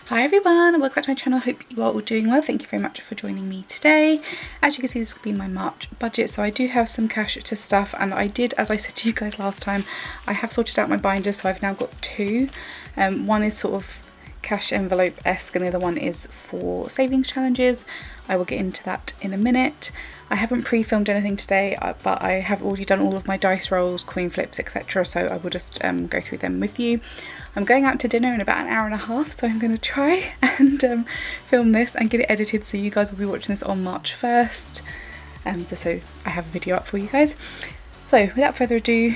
Hi everyone, welcome back to my channel. Hope you are all doing well. Thank you very much for joining me today. As you can see, this could be my March budget, so I do have some cash to stuff, and I did, as I said to you guys last time, I have sorted out my binders, so I've now got two. One is sort of cash envelope-esque and the other one is for savings challenges. I will get into that in a minute. I haven't pre-filmed anything today, but I have already done all of my dice rolls, coin flips, etc. So I will just go through them with you. I'm going out to dinner in about an hour and a half, so I'm going to try and film this and get it edited so you guys will be watching this on March 1st. So I have a video up for you guys. So without further ado,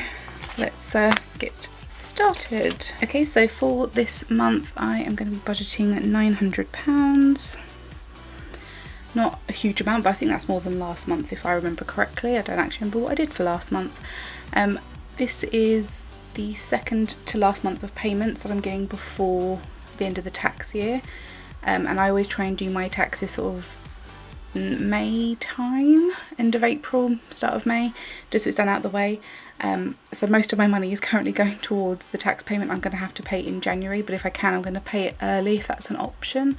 let's get started. Okay, so for this month I am going to be budgeting £900. Not a huge amount, but I think that's more than last month if I remember correctly. I don't actually remember what I did for last month. This is the second to last month of payments that I'm getting before the end of the tax year, and I always try and do my taxes sort of May time, end of April, start of May, just so it's done out of the way. So most of my money is currently going towards the tax payment I'm going to have to pay in January, but if I can I'm going to pay it early if that's an option,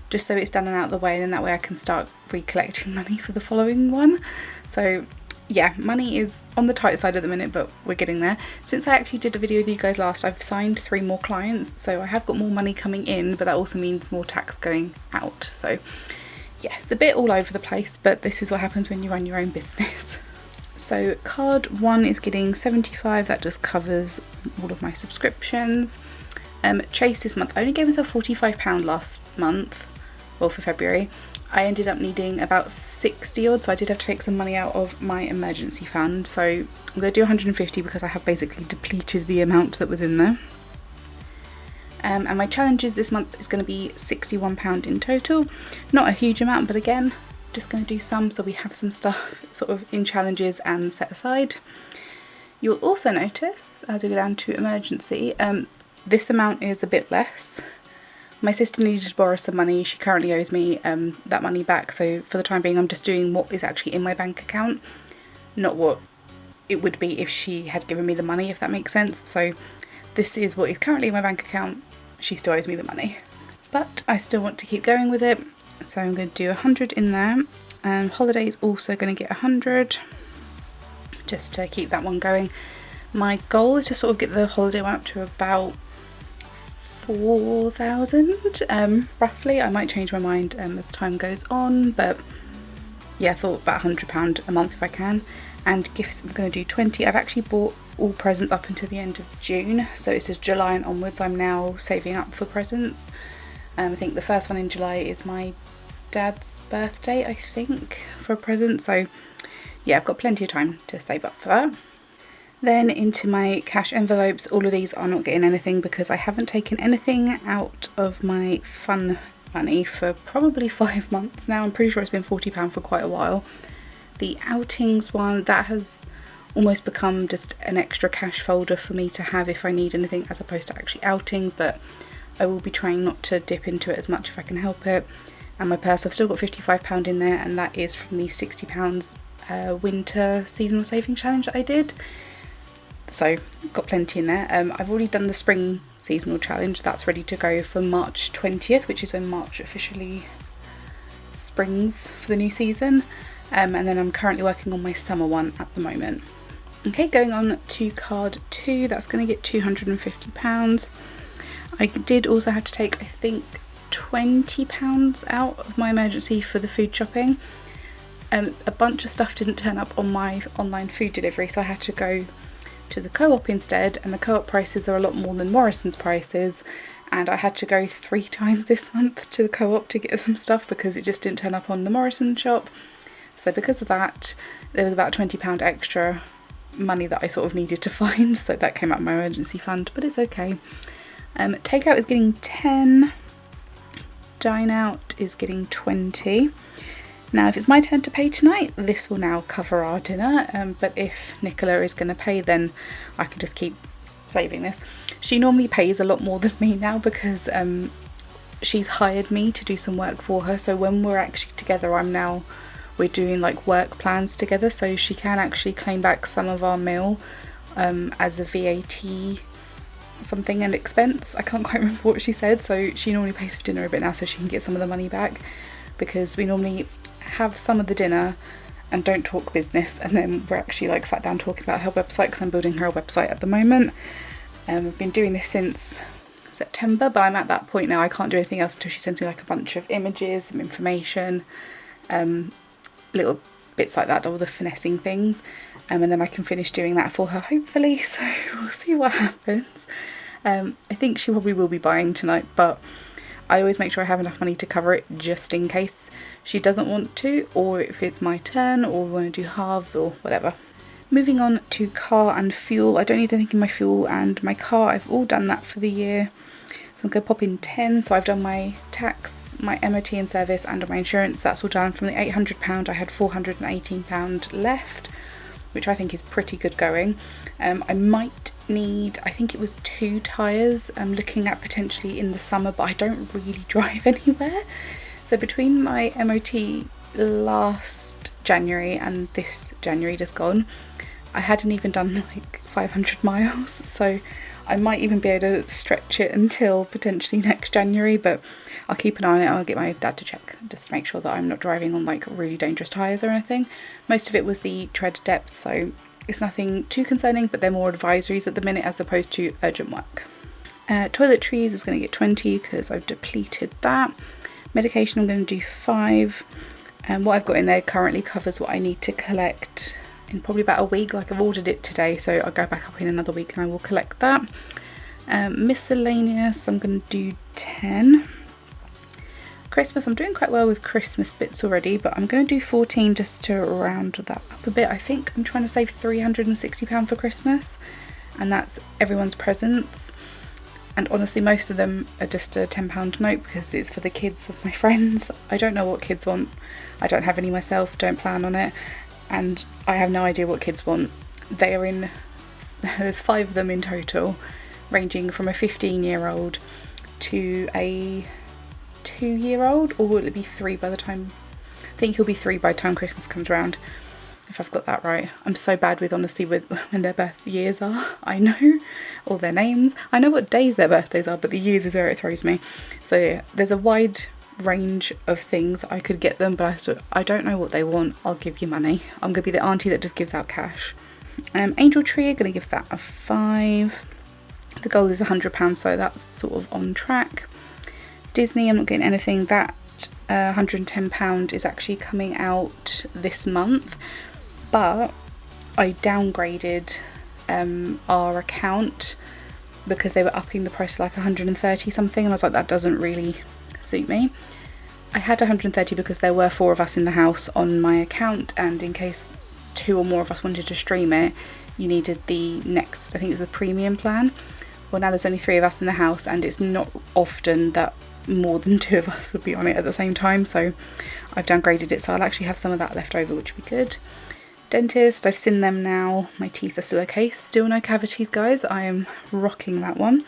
just so it's done and out of the way, and then that way I can start recollecting money for the following one. So yeah, money is on the tight side at the minute, but we're getting there. Since I actually did a video with you guys last, I've signed 3 more clients, so I have got more money coming in, but that also means more tax going out. So yeah, it's a bit all over the place, but this is what happens when you run your own business. So card 1 is getting 75, that just covers all of my subscriptions. Chase this month, I only gave myself £45 last month, well for February. I ended up needing about 60 odd, so I did have to take some money out of my emergency fund. So I'm going to do 150 because I have basically depleted the amount that was in there. And my challenges this month is going to be £61 in total. Not a huge amount, but again, just going to do some so we have some stuff sort of in challenges and set aside. You'll also notice as we go down to emergency, this amount is a bit less. My sister needed to borrow some money. She currently owes me that money back, so for the time being I'm just doing what is actually in my bank account, not what it would be if she had given me the money, if that makes sense. So this is what is currently in my bank account. She still owes me the money, but I still want to keep going with it, so I'm going to do 100 in there. And holiday is also going to get 100, just to keep that one going. My goal is to sort of get the holiday one up to about 4,000 roughly. I might change my mind as time goes on, but yeah, I thought about £100 a month if I can. And gifts, I'm going to do 20. I've actually bought all presents up until the end of June, so it's just July and onwards I'm now saving up for presents. I think the first one in July is my dad's birthday, I think, for a present, so yeah, I've got plenty of time to save up for that. Then into my cash envelopes, all of these are not getting anything because I haven't taken anything out of my fun money for probably 5 months now. I'm pretty sure it's been £40 for quite a while. The outings one, that has almost become just an extra cash folder for me to have if I need anything as opposed to actually outings, but I will be trying not to dip into it as much if I can help it. And my purse, I've still got £55 in there, and that is from the £60 winter seasonal saving challenge that I did. So got plenty in there. I've already done the spring seasonal challenge, that's ready to go for March 20th, which is when March officially springs for the new season. And then I'm currently working on my summer one at the moment. Okay, going on to card 2, that's going to get £250. I did also have to take, I think, £20 out of my emergency for the food shopping. A bunch of stuff didn't turn up on my online food delivery, so I had to go to the Co-op instead, and the Co-op prices are a lot more than Morrison's prices, and I had to go 3 times this month to the Co-op to get some stuff because it just didn't turn up on the Morrison shop. So because of that, there was about £20 extra money that I sort of needed to find, so that came out of my emergency fund, but it's okay. Takeout is getting 10, dine out is getting 20. Now if it's my turn to pay tonight, this will now cover our dinner, but if Nicola is going to pay, then I can just keep saving this. She normally pays a lot more than me now because she's hired me to do some work for her, so when we're actually together we're doing like work plans together, so she can actually claim back some of our meal as a VAT something and expense. I can't quite remember what she said, so she normally pays for dinner a bit now so she can get some of the money back, because we normally have some of the dinner and don't talk business, and then we're actually like sat down talking about her website, because I'm building her a website at the moment. We've been doing this since September, but I'm at that point now I can't do anything else until she sends me like a bunch of images, some information, little bits like that, all the finessing things, and then I can finish doing that for her hopefully, so we'll see what happens. I think she probably will be buying tonight, but I always make sure I have enough money to cover it just in case she doesn't want to, or if it's my turn, or we want to do halves or whatever. Moving on to car and fuel. I don't need anything in my fuel and my car. I've all done that for the year. So I'm going to pop in 10. So I've done my tax, my MOT and service, and my insurance. That's all done. From the £800 I had £418 left, which I think is pretty good going. I might need, I think it was 2 tyres. I'm looking at potentially in the summer, but I don't really drive anywhere. So between my MOT last January and this January just gone, I hadn't even done like 500 miles, so I might even be able to stretch it until potentially next January, but I'll keep an eye on it. I'll get my dad to check just to make sure that I'm not driving on like really dangerous tyres or anything. Most of it was the tread depth, so it's nothing too concerning, but they're more advisories at the minute as opposed to urgent work. Toiletries is going to get 20 because I've depleted that. Medication I'm going to do 5. And what I've got in there currently covers what I need to collect in probably about a week. Like, I've ordered it today, so I'll go back up in another week and I will collect that. Miscellaneous, I'm going to do 10. Christmas, I'm doing quite well with Christmas bits already, but I'm going to do 14 just to round that up a bit. I think I'm trying to save £360 for Christmas, and that's everyone's presents. And honestly, most of them are just a £10 note because it's for the kids of my friends. I don't know what kids want. I don't have any myself, don't plan on it. And I have no idea what kids want. They are in, there's 5 of them in total, ranging from a 15-year-old to a 2-year-old, or will it be 3 by the time, I think he'll be 3 by the time Christmas comes around, if I've got that right. I'm so bad with, honestly, with when their birth years are. I know all their names. I know what days their birthdays are, but the years is where it throws me. So yeah, there's a wide range of things I could get them, but I thought, I don't know what they want. I'll give you money. I'm going to be the auntie that just gives out cash. Angel Tree, I'm going to give that a 5. The goal is £100, so that's sort of on track. Disney, I'm not getting anything. That £110 is actually coming out this month, but I downgraded our account because they were upping the price to like 130 something, and I was like, that doesn't really suit me. I had 130 because there were 4 of us in the house on my account, and in case 2 or more of us wanted to stream it, you needed the next, I think it was the premium plan. Well, now there's only 3 of us in the house, and it's not often that more than 2 of us would be on it at the same time, so I've downgraded it, so I'll actually have some of that left over, which would be good. Dentist, I've seen them now. My teeth are still okay. Still no cavities, guys. I am rocking that one.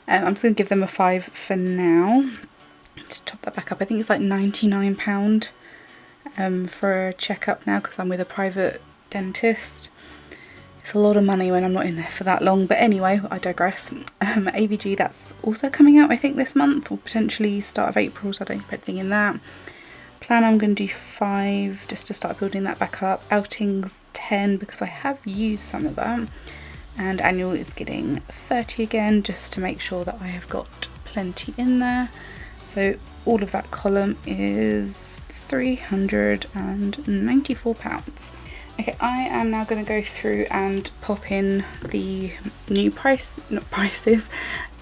I'm just going to give them a 5 for now. To top that back up, I think it's like £99 for a checkup now because I'm with a private dentist. It's a lot of money when I'm not in there for that long, but anyway, I digress. AVG, that's also coming out I think this month, or potentially start of April, so I don't put anything in that. Plan, I'm going to do 5 just to start building that back up. Outings 10 because I have used some of that, and annual is getting 30 again just to make sure that I have got plenty in there. So all of that column is £394. Okay, I am now going to go through and pop in the new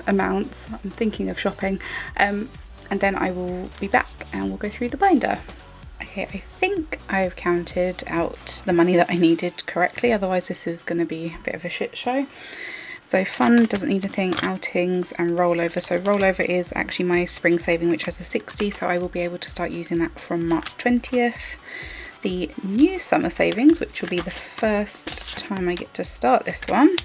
amounts. I'm thinking of shopping, and then I will be back and we'll go through the binder. Okay, I think I've counted out the money that I needed correctly, otherwise this is going to be a bit of a shit show. So fund doesn't need a thing, outings and rollover. So rollover is actually my spring saving, which has a 60, so I will be able to start using that from March 20th. The new summer savings, which will be the first time I get to start this one.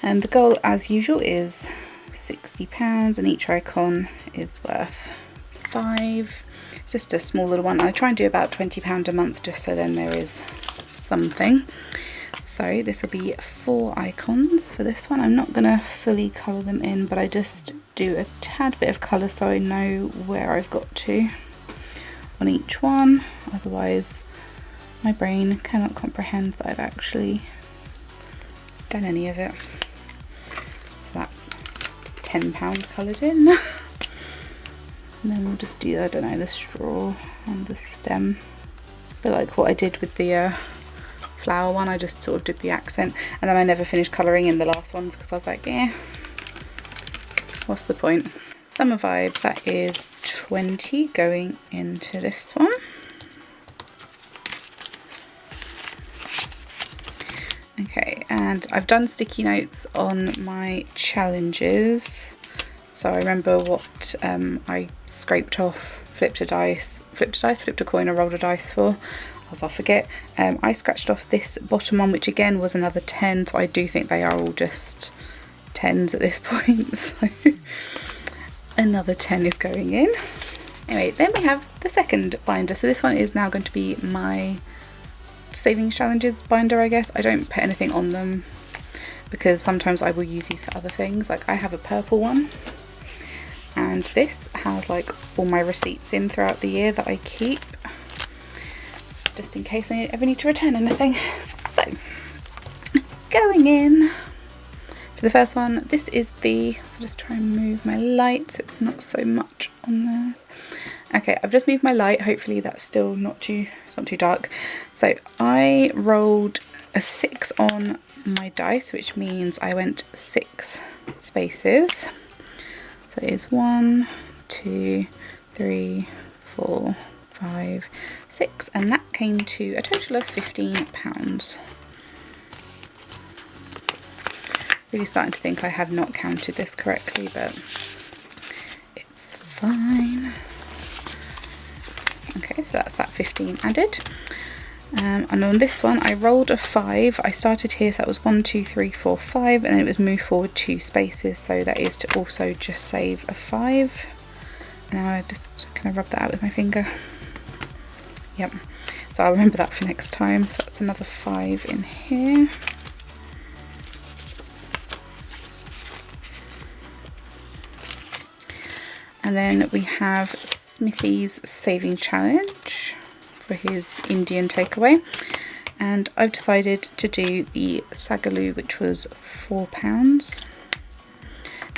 And the goal, as usual, is £60, and each icon is worth 5. It's just a small little one. I try and do about £20 a month just so then there is something. So this will be 4 icons for this one. I'm not going to fully colour them in, but I just do a tad bit of colour so I know where I've got to on each one. Otherwise my brain cannot comprehend that I've actually done any of it. So that's £10 coloured in. And then we'll just do, I don't know, the straw and the stem. But like what I did with the flower one, I just sort of did the accent, and then I never finished colouring in the last ones because I was like, yeah, what's the point? Summer Vibe, that is 20 going into this one. Okay, and I've done sticky notes on my challenges, so I remember what I scraped off, flipped a coin or rolled a dice for, as I'll forget. I scratched off this bottom one, which again was another 10, so I do think they are all just 10s at this point, so another 10 is going in. Anyway, then we have the second binder, so this one is now going to be my savings challenges binder, I guess. I don't put anything on them because sometimes I will use these for other things. Like I have a purple one, and this has like all my receipts in throughout the year that I keep, just in case I ever need to return anything. So going in to the first one, this is the, I'll just try and move my light so it's not so much on there. Okay, I've just moved my light, hopefully that's still not too, it's not too dark. So I rolled a 6 on my dice, which means I went 6 spaces. So it is 1, 2, 3, 4, 5, 6, and that came to a total of £15. Really starting to think I have not counted this correctly, but it's fine. Okay, so that's that 15 added. And on this one I rolled a 5. I started here, so that was 1, 2, 3, 4, 5, and then it was moved forward 2 spaces, so that is to also just save a 5. Now I just kind of rub that out with my finger. Yep, so I'll remember that for next time. So that's another 5 in here. And then we have Smithy's saving challenge for his Indian takeaway, and I've decided to do the Sagaloo, which was £4.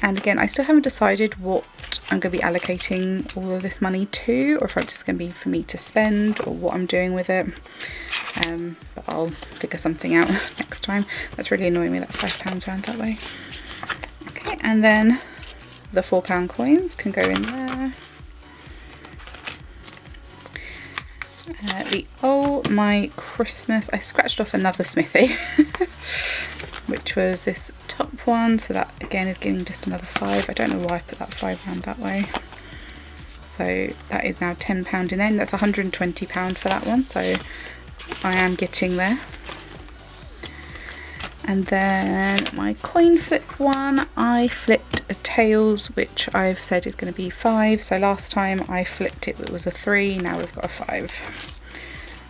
And again, I still haven't decided what I'm going to be allocating all of this money to, or if it's just going to be for me to spend, or what I'm doing with it. But I'll figure something out next time. That's really annoying me, that £5 around that way. Okay, and then the £4 coins can go in there. My Christmas, I scratched off another Smithy, which was this top one, so that again is getting just another 5. I don't know why I put that 5 round that way. So that is now £10 in there, and that's £120 for that one, so I am getting there. And then my coin flip one, I flipped a tails, which I've said is going to be 5. So last time I flipped it, it was a 3, now we've got a 5.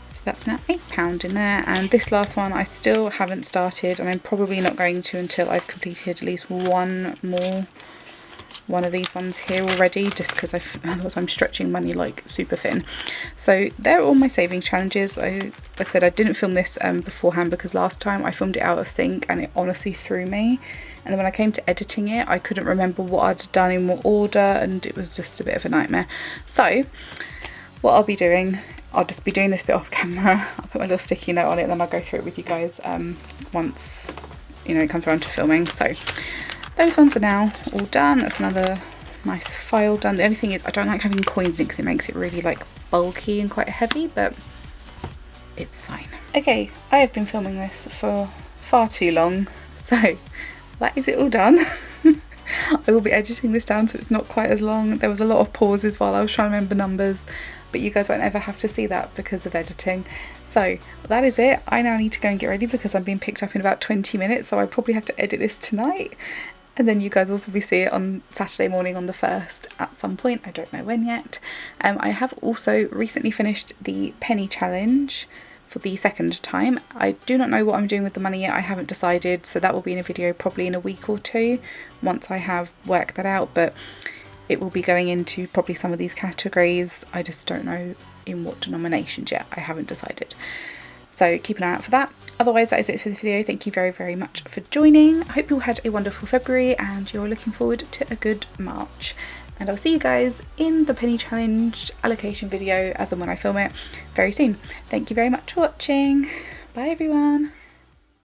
So that's now £8 in there. And this last one I still haven't started, and I'm probably not going to until I've completed at least one of these ones here already, just because otherwise I'm stretching money like super thin. So they're all my saving challenges. Like I said, I didn't film this beforehand because last time I filmed it out of sync and it honestly threw me, and then when I came to editing it I couldn't remember what I'd done in what order, and it was just a bit of a nightmare. So what I'll be doing, I'll just be doing this bit off camera. I'll put my little sticky note on it and then I'll go through it with you guys once, you know, it comes around to filming. So those ones are now all done. That's another nice file done. The only thing is I don't like having coins in because it makes it really like bulky and quite heavy, but it's fine. Okay, I have been filming this for far too long, so that is it all done. I will be editing this down so it's not quite as long. There was a lot of pauses while I was trying to remember numbers, but you guys won't ever have to see that because of editing. So that is it. I now need to go and get ready because I'm being picked up in about 20 minutes, so I probably have to edit this tonight, and then you guys will probably see it on Saturday morning on the 1st at some point. I don't know when yet. I have also recently finished the penny challenge for the second time. I do not know what I'm doing with the money yet, I haven't decided, so that will be in a video probably in a week or two once I have worked that out, but it will be going into probably some of these categories. I just don't know in what denominations yet, I haven't decided. So keep an eye out for that. Otherwise, that is it for this video. Thank you very, very much for joining. I hope you all had a wonderful February and you're looking forward to a good March. And I'll see you guys in the penny challenge allocation video as and when I film it very soon. Thank you very much for watching. Bye everyone.